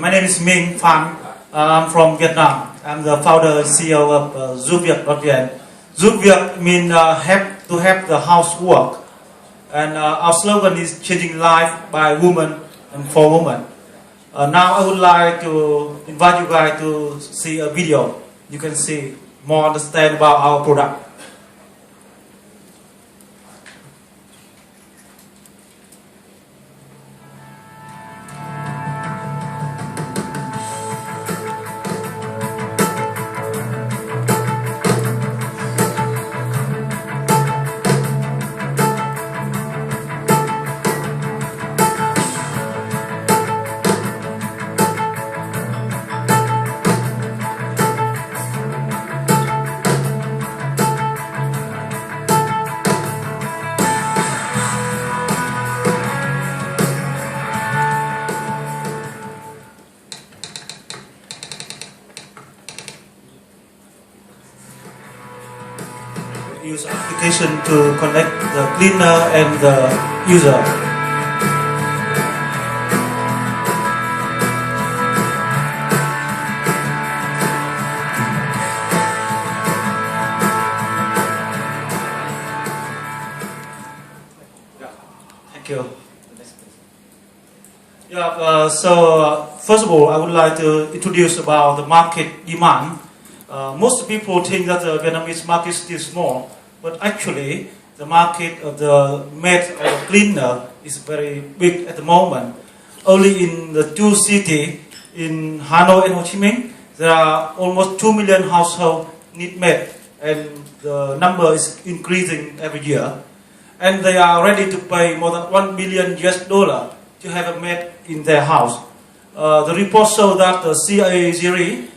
My name is Minh Phan. I'm from Vietnam. I'm the founder and CEO of JupViec. JupViec means help the housework. And our slogan is changing life by women and for women. Now I would like to invite you guys to see a video. You can see more understand about our product. Use application to connect the cleaner and the user. Thank you. First of all, I would like to introduce about the market demand. Most people think that the Vietnamese market is still small, but actually the market of the maid or cleaner is very big at the moment. Only in the two cities, in Hanoi and Ho Chi Minh, there are almost 2 million households need maid, and the number is increasing every year. And they are ready to pay more than $1 billion to have a maid in their house. The report shows that the CIA series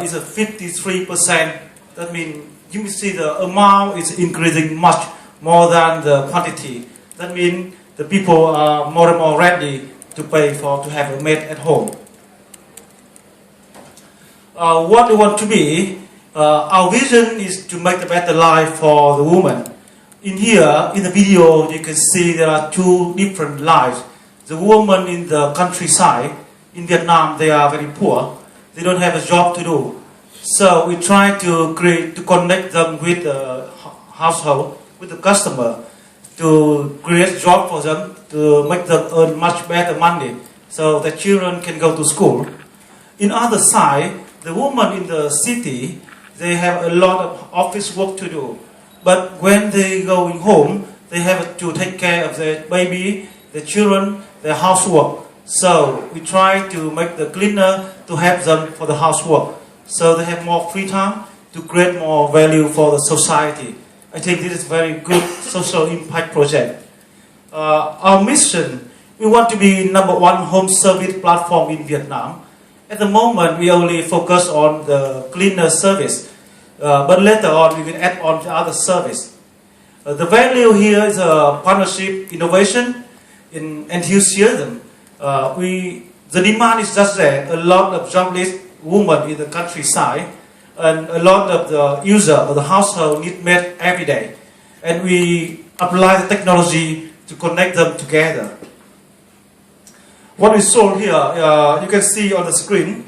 is a 53%. That means you can see the amount is increasing much more than the quantity. That means the people are more and more ready to pay to have a maid at home. What we want to be, our vision is to make a better life for the woman. In here, in the video, you can see there are two different lives. The woman in the countryside, in Vietnam, they are very poor. They don't have a job to do. So we try to connect them with the household, with the customer, to create job for them, to make them earn much better money, so the children can go to school. In other side, the woman in the city, they have a lot of office work to do. But when they going home, they have to take care of their baby, the children, their housework. So we try to make the cleaner to help them for the housework, so they have more free time to create more value for the society. I think this is very good social impact project. Our mission, we want to be #1 home service platform in Vietnam. At the moment, we only focus on the cleaner service, but later on we will add on the other service. The value here is a partnership, innovation, in enthusiasm. The demand is just there. A lot of jobless women in the countryside, and a lot of the user of the household need maid every day. And we apply the technology to connect them together. What we sold here, you can see on the screen,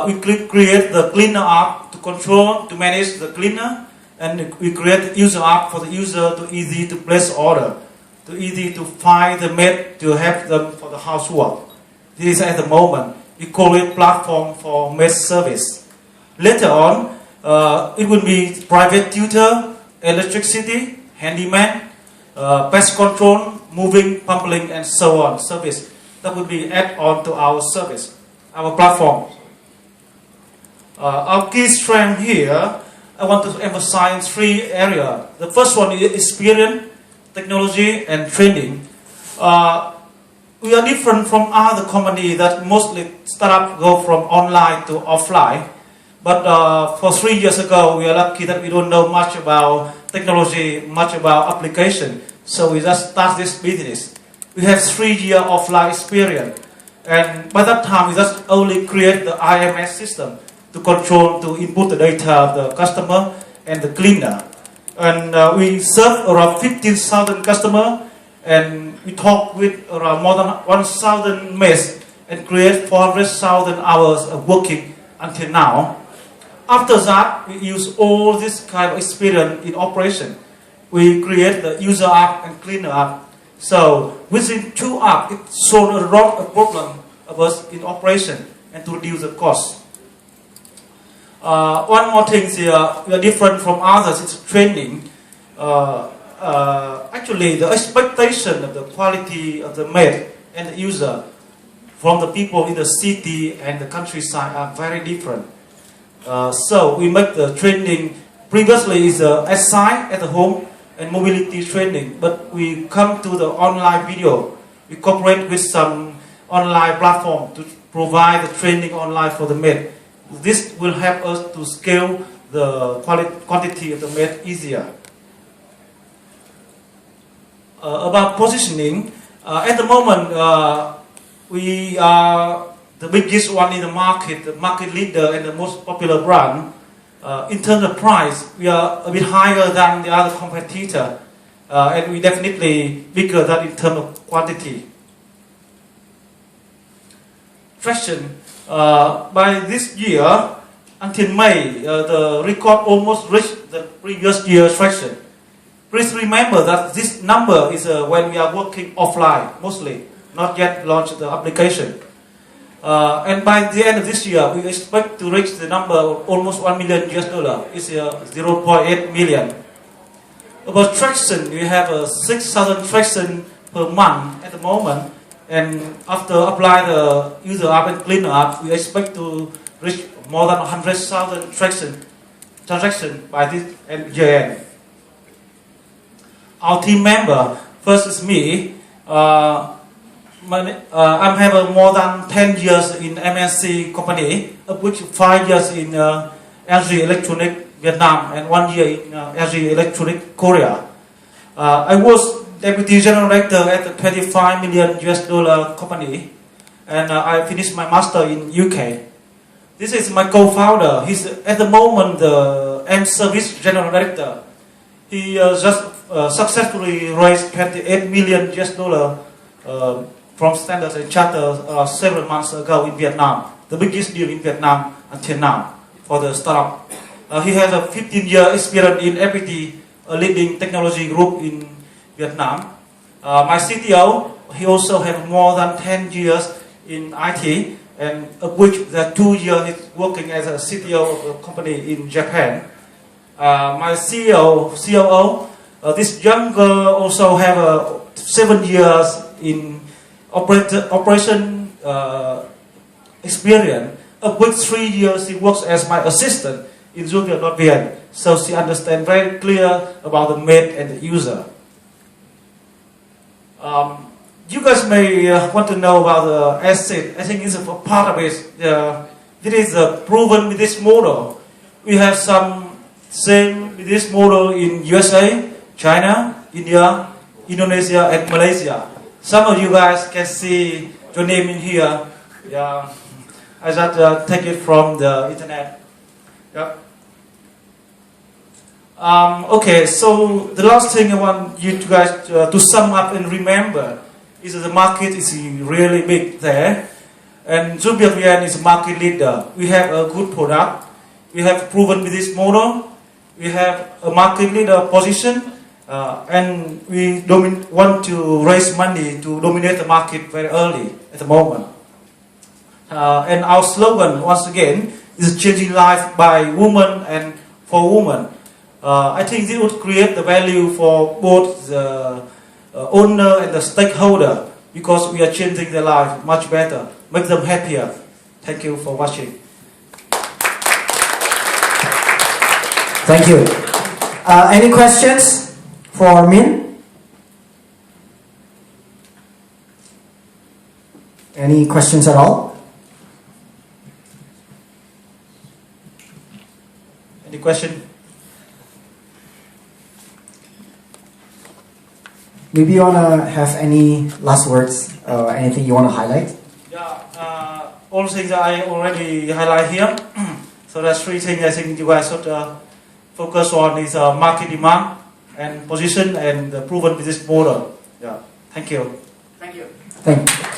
we create the cleaner app to control, to manage the cleaner, and we create the user app for the user to easy to place order, to easy to find the maid to help them for the housework. This is at the moment. We call it platform for maid service. Later on, it will be private tutor, electricity, handyman, pest control, moving, pumping, and so on service. That will be add on to our service, our platform. Our key strength here, I want to emphasize 3 areas. The first one is experience, technology, and training. We are different from other companies that mostly startups go from online to offline. But for 3 years ago, we are lucky that we don't know much about technology, much about application. So we just start this business. We have 3 years offline experience. And by that time, we just only create the IMS system to control, to input the data of the customer and the cleaner. And we serve around 15,000 customers, and we talk with around more than 1,000 maids and create 400,000 hours of working until now. After that, we use all this kind of experience in operation. We create the user app and cleaner app. So within 2 apps, it solved a lot of problem of us in operation and to reduce the cost. One more thing is we are different from others. It's training. Actually, the expectation of the quality of the mate and the user from the people in the city and the countryside are very different. So we make the training. Previously is aside at the home and mobility training, but we come to the online video. We cooperate with some online platform to provide the training online for the mate. This will help us to scale the quantity of the mate easier. About positioning, at the moment we are the biggest one in the market leader and the most popular brand. In terms of price, we are a bit higher than the other competitor, and we definitely bigger than in terms of quantity. Traction. By this year, until May, the record almost reached the previous year's traction. Please remember that this number is when we are working offline, mostly, not yet launched the application. And by the end of this year, we expect to reach the number of almost $1 million. It's 0.8 million. About traction, we have 6,000 traction per month at the moment. And after apply the user app and cleaner app, we expect to reach more than 100,000 transactions by this year end. Our team member, first is me. I have more than 10 years in MNC company, of which 5 years in LG Electronic Vietnam and 1 year in LG Electronic Korea. I was Deputy General Director at the $25 million company, and I finished my master in UK. This is my co-founder. He's at the moment the M-Service General Director. He just successfully raised $28 million from Standard & Chartered several months ago in Vietnam, the biggest deal in Vietnam until now for the startup. He has a 15-year experience in FPT, a leading technology group in Vietnam. My CTO, he also has more than 10 years in IT, and of which the 2 years is working as a CTO of a company in Japan. My COO, this young girl also have 7 years in operation experience, of which 3 years she works as my assistant in JupViec. So she understands very clear about the mate and the user. You guys may want to know about the asset. I think it's a part of it. It is proven with this model. We have some same with this model in USA, China, India, Indonesia, and Malaysia. Some of you guys can see your name in here. Yeah, I just take it from the internet. Yeah. Okay, so the last thing I want you guys to sum up and remember is that the market is really big there, and JupViec is a market leader. We have a good product. We have proven business model. We have a market leader position, and we want to raise money to dominate the market very early at the moment. And our slogan, once again, is changing life by women and for women. I think this would create the value for both the owner and the stakeholder, because we are changing their life much better, make them happier. Thank you for watching. Thank you. Any questions for Min? Any questions at all? Any question? Maybe you want to have any last words, anything you want to highlight? Yeah, all things that I already highlight here. So there's 3 things I think you guys should focus on is market demand and position and the proven business model. Yeah, thank you. Thank you. Thank you.